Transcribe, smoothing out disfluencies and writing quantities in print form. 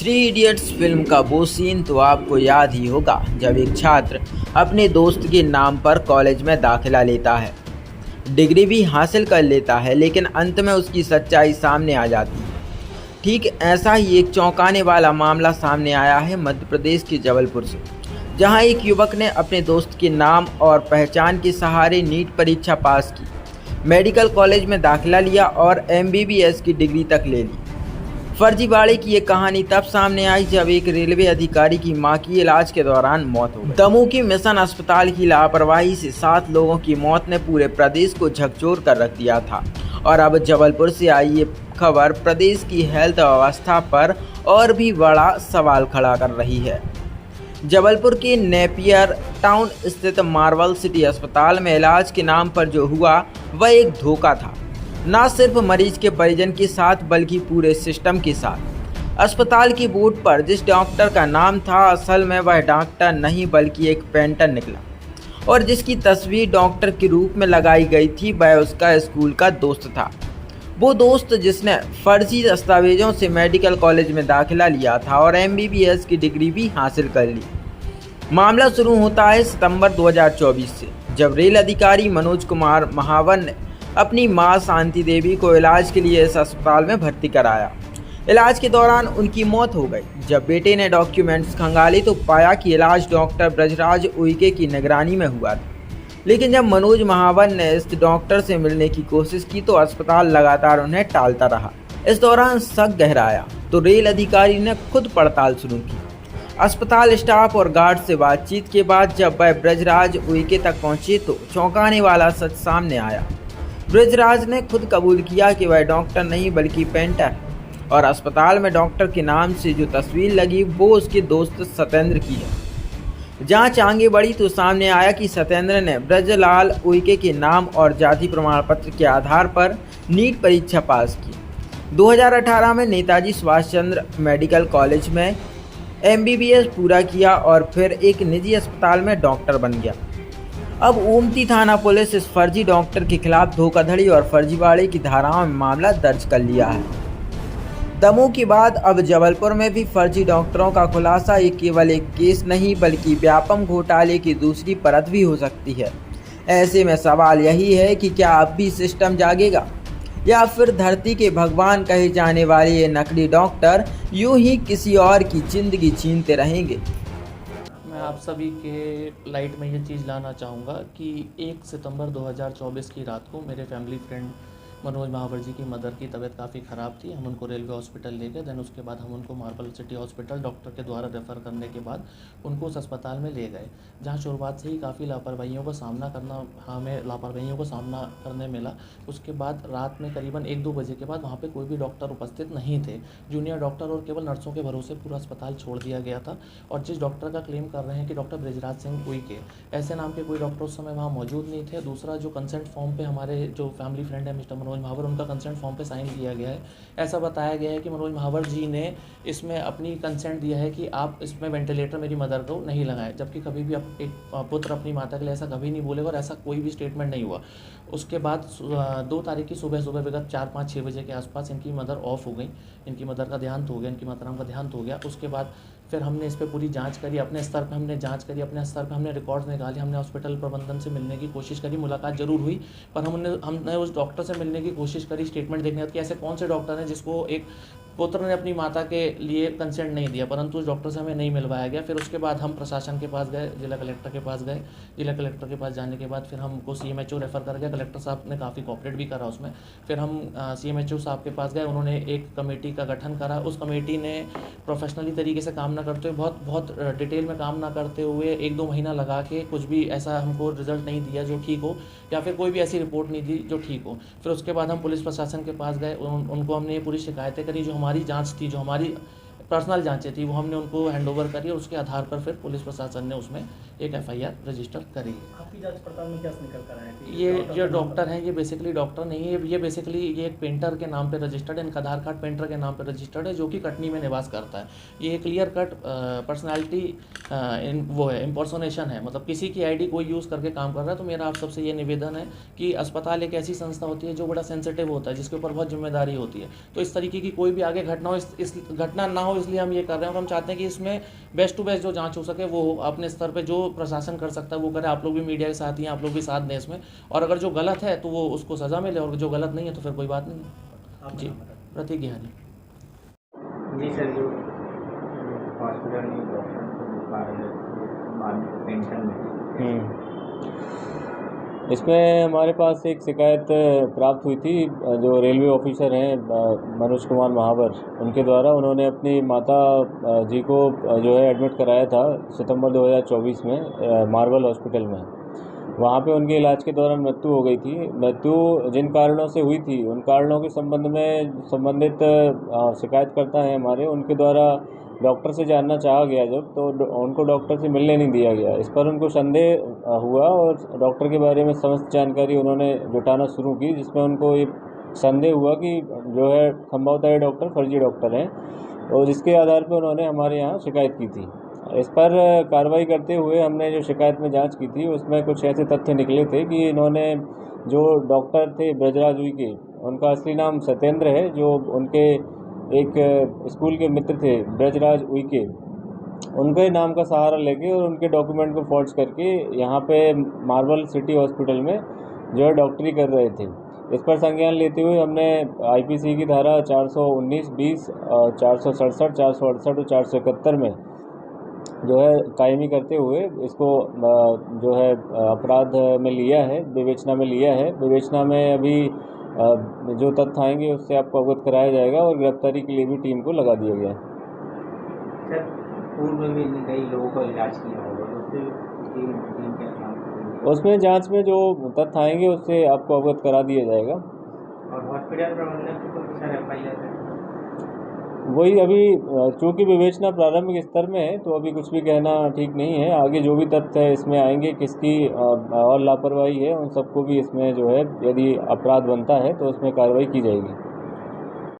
Three idiots film का वो scene तो आपको याद ही होगा जब एक छात्र अपने दोस्त के नाम पर कॉलेज में दाखिला लेता है, डिग्री भी हासिल कर लेता है, लेकिन अंत में उसकी सच्चाई सामने आ जाती है। ठीक ऐसा ही एक चौंकाने वाला मामला सामने आया है मध्य प्रदेश के जबलपुर से, जहां एक युवक ने अपने दोस्त के नाम और पहचान के सहारे नीट परीक्षा पास की, मेडिकल कॉलेज में दाखिला लिया और MBBS की डिग्री तक ले ली। फर्जीवाड़े की ये कहानी तब सामने आई जब एक रेलवे अधिकारी की मां की इलाज के दौरान मौत हो गई। दमोह की मिशन अस्पताल की लापरवाही से 7 लोगों की मौत ने पूरे प्रदेश को झकझोर कर रख दिया था और अब जबलपुर से आई ये खबर प्रदेश की हेल्थ व्यवस्था पर और भी बड़ा सवाल खड़ा कर रही है। जबलपुर के नेपियर टाउन स्थित मार्वल सिटी अस्पताल में इलाज के नाम पर जो हुआ वह एक धोखा था, न सिर्फ मरीज के परिजन के साथ बल्कि पूरे सिस्टम के साथ। अस्पताल की बोर्ड पर जिस डॉक्टर का नाम था, असल में वह डॉक्टर नहीं बल्कि एक पेंटर निकला और जिसकी तस्वीर डॉक्टर के रूप में लगाई गई थी वह उसका स्कूल का दोस्त था। वो दोस्त जिसने फर्जी दस्तावेजों से मेडिकल कॉलेज में दाखिला लिया था और MBBS की डिग्री भी हासिल कर ली। मामला शुरू होता है सितंबर 2024 से, जब रेल अधिकारी मनोज कुमार महावर ने अपनी मां शांति देवी को इलाज के लिए इस अस्पताल में भर्ती कराया। इलाज के दौरान उनकी मौत हो गई। जब बेटे ने डॉक्यूमेंट्स खंगाले तो पाया कि इलाज डॉक्टर ब्रजराज उइके की निगरानी में हुआ था, लेकिन जब मनोज महावर ने इस डॉक्टर से मिलने की कोशिश की तो अस्पताल लगातार उन्हें टालता रहा। इस दौरान शक गहराया तो रेल अधिकारी ने खुद पड़ताल शुरू की। अस्पताल स्टाफ और गार्ड से बातचीत के बाद जब वह ब्रजराज उइके तक पहुंचे तो चौंकाने वाला सच सामने आया। ब्रजराज ने खुद कबूल किया कि वह डॉक्टर नहीं बल्कि पेंटर और अस्पताल में डॉक्टर के नाम से जो तस्वीर लगी वो उसके दोस्त सत्येंद्र की है। जांच आगे बढ़ी तो सामने आया कि सत्येंद्र ने ब्रजलाल उइके के नाम और जाति प्रमाण पत्र के आधार पर नीट परीक्षा पास की। 2018 में नेताजी सुभाष चंद्र मेडिकल कॉलेज में MBBS पूरा किया और फिर एक निजी अस्पताल में डॉक्टर बन गया। अब ओमती थाना पुलिस इस फर्जी डॉक्टर के खिलाफ धोखाधड़ी और फर्जीवाड़े की धाराओं में मामला दर्ज कर लिया है। दमोह के बाद अब जबलपुर में भी फर्जी डॉक्टरों का खुलासा ये केवल एक केस नहीं बल्कि व्यापक घोटाले की दूसरी परत भी हो सकती है। ऐसे में सवाल यही है कि क्या अब भी सिस्टम जागेगा या फिर धरती के भगवान कहे जाने वाले ये नकली डॉक्टर यूं ही किसी और की जिंदगी छीनते रहेंगे। मैं आप सभी के लाइट में ये चीज़ लाना चाहूँगा कि 1 सितंबर 2024 की रात को मेरे फैमिली फ्रेंड मनोज महावर जी की मदर की तबीयत काफ़ी ख़राब थी। हम उनको रेलवे हॉस्पिटल ले गए। देन उसके बाद हम उनको मार्बल सिटी हॉस्पिटल डॉक्टर के द्वारा रेफ़र करने के बाद उनको उस अस्पताल में ले गए, जहाँ शुरुआत से ही काफ़ी लापरवाहियों का सामना करने मिला। उसके बाद रात में करीबन 1-2 बजे के बाद वहाँ पे कोई भी डॉक्टर उपस्थित नहीं थे। जूनियर डॉक्टर और केवल नर्सों के भरोसे पूरा अस्पताल छोड़ दिया गया था। और जिस डॉक्टर का क्लेम कर रहे हैं कि डॉक्टर ब्रजराज सिंह उइके, ऐसे नाम के कोई डॉक्टर उस समय वहाँ मौजूद नहीं थे। दूसरा, जो कंसेंट फॉर्म पे हमारे जो फैमिली फ्रेंड है मिस्टर मनोज महावर, उनका कंसेंट फॉर्म पे साइन किया गया है। ऐसा बताया गया है कि मनोज महावर जी ने इसमें अपनी कंसेंट दिया है कि आप इसमें वेंटिलेटर मेरी मदर को नहीं लगाएं, जबकि कभी भी एक पुत्र अपनी माता के लिए ऐसा कभी नहीं बोलेगा और ऐसा कोई भी स्टेटमेंट नहीं हुआ। उसके बाद 2 तारीख की सुबह विगत 4-5-6 बजे के आसपास इनकी मदर ऑफ हो गई। इनकी मदर का देहांत हो गया, इनकी माताराम का देहांत हो गया। उसके बाद फिर हमने इस पर पूरी जांच करी, अपने स्तर पर हमने रिकॉर्ड्स निकाले, हमने हॉस्पिटल प्रबंधन से मिलने की कोशिश करी। मुलाकात जरूर हुई, पर हमने उस डॉक्टर से मिलने की कोशिश करी स्टेटमेंट देखने कि ऐसे कौन से डॉक्टर हैं जिसको एक पुत्र ने अपनी माता के लिए कंसेंट नहीं दिया, परंतु उस डॉक्टर से हमें नहीं मिलवाया गया। फिर उसके बाद हम प्रशासन के पास गए, जिला कलेक्टर के पास गए। जिला कलेक्टर के पास जाने के बाद फिर हमको CMHO रेफ़र कर गया। कलेक्टर साहब ने काफ़ी कोऑपरेट भी करा उसमें। फिर हम CMHO साहब के पास गए, उन्होंने एक कमेटी का गठन करा। उस कमेटी ने प्रोफेशनली तरीके से काम ना करते हुए, बहुत डिटेल में काम ना करते हुए 1-2 महीना लगा के कुछ भी ऐसा हमको रिजल्ट नहीं दिया जो ठीक हो, या फिर कोई भी ऐसी रिपोर्ट नहीं दी जो ठीक हो। फिर उसके बाद हम पुलिस प्रशासन के पास गए, उनको हमने ये पूरी शिकायतें करी, जो हमारी जांच थी, जो हमारी पर्सनल जांचें थी, वो हमने उनको हैंडओवर करी और उसके आधार पर फिर पुलिस प्रशासन ने उसमें एक FIR रजिस्टर करी। आपकी जांच पड़ताल में क्या निकल कर आया कि ये जो डॉक्टर हैं ये बेसिकली डॉक्टर नहीं है, ये बेसिकली ये एक पेंटर के नाम पे रजिस्टर्ड है। इनका आधार कार्ड पेंटर के नाम पे रजिस्टर्ड है, जो कि कटनी में निवास करता है। ये क्लियर कट पर्सनैलिटी वो है, इम्पर्सोनेशन है, मतलब किसी की ID कोई यूज़ करके काम कर रहा है। तो मेरा आप सबसे ये निवेदन है कि अस्पताल एक ऐसी संस्था होती है जो बड़ा सेंसिटिव होता है, जिसके ऊपर बहुत जिम्मेदारी होती है। तो इस तरीके की कोई भी आगे घटना हो, इस घटना ना हो हो, इसलिए हम ये कर रहे हैं। और हम चाहते हैं कि इसमें बेस्ट टू बेस्ट जो जांच हो सके वो हो, अपने स्तर पे जो प्रशासन कर सकता है वो करे। आप लोग भी मीडिया के साथ ही हैं, आप लोग भी साथ दें इसमें, और अगर जो गलत है तो वो उसको सज़ा मिले, और जो गलत नहीं है तो फिर कोई बात नहीं है। जी, प्रतीक ज्ञानी। जी सर, जो हॉस्पिटल में डॉक्टर को बुखार है, बाद में पेंशन में इसमें हमारे पास एक शिकायत प्राप्त हुई थी। जो रेलवे ऑफिसर हैं मनोज कुमार महावर, उनके द्वारा उन्होंने अपनी माता जी को जो है एडमिट कराया था सितंबर 2024 में मार्वल हॉस्पिटल में। वहाँ पे उनके इलाज के दौरान मृत्यु हो गई थी। मृत्यु जिन कारणों से हुई थी उन कारणों के संबंध में संबंधित शिकायतकर्ता हैं हमारे, उनके द्वारा डॉक्टर से जानना चाहा गया जब, तो उनको डॉक्टर से मिलने नहीं दिया गया। इस पर उनको संदेह हुआ और डॉक्टर के बारे में समस्त जानकारी उन्होंने जुटाना शुरू की, जिसमें उनको ये संदेह हुआ कि जो है संभवतः ये डॉक्टर फर्जी डॉक्टर हैं, और जिसके आधार पर उन्होंने हमारे यहाँ शिकायत की थी। इस पर कार्रवाई करते हुए हमने जो शिकायत में जांच की थी उसमें कुछ ऐसे तथ्य निकले थे कि इन्होंने जो डॉक्टर थे ब्रजराज उइके, उनका असली नाम सत्येंद्र है, जो उनके एक स्कूल के मित्र थे ब्रजराज उइके, उनके नाम का सहारा लेके और उनके डॉक्यूमेंट को फॉर्ज करके यहाँ पे मार्वल सिटी हॉस्पिटल में जो है डॉक्टरी कर रहे थे। इस पर संज्ञान लेते हुए हमने आईपीसी की धारा 419, 20, 467, 468 और 471 में जो है कायमी करते हुए इसको जो है अपराध में लिया है, विवेचना में लिया है। विवेचना में अभी जो तथ्य आएंगे उससे आपको अवगत कराया जाएगा और गिरफ्तारी के लिए भी टीम को लगा दिया गया है। सर, पूर्व में कई लोगों का इलाज किया होगा, टीम क्या काम करेगी? उसमें जांच में जो तथ्य आएंगे उससे आपको अवगत करा दिया जाएगा। और हॉस्पिटल प्रबंधन के ऊपर सर एफआईआर है? वही अभी चूँकि विवेचना प्रारंभिक स्तर में है तो अभी कुछ भी कहना ठीक नहीं है। आगे जो भी तथ्य इसमें आएंगे, किसकी और लापरवाही है, उन सबको भी इसमें जो है यदि अपराध बनता है तो उसमें कार्रवाई की जाएगी।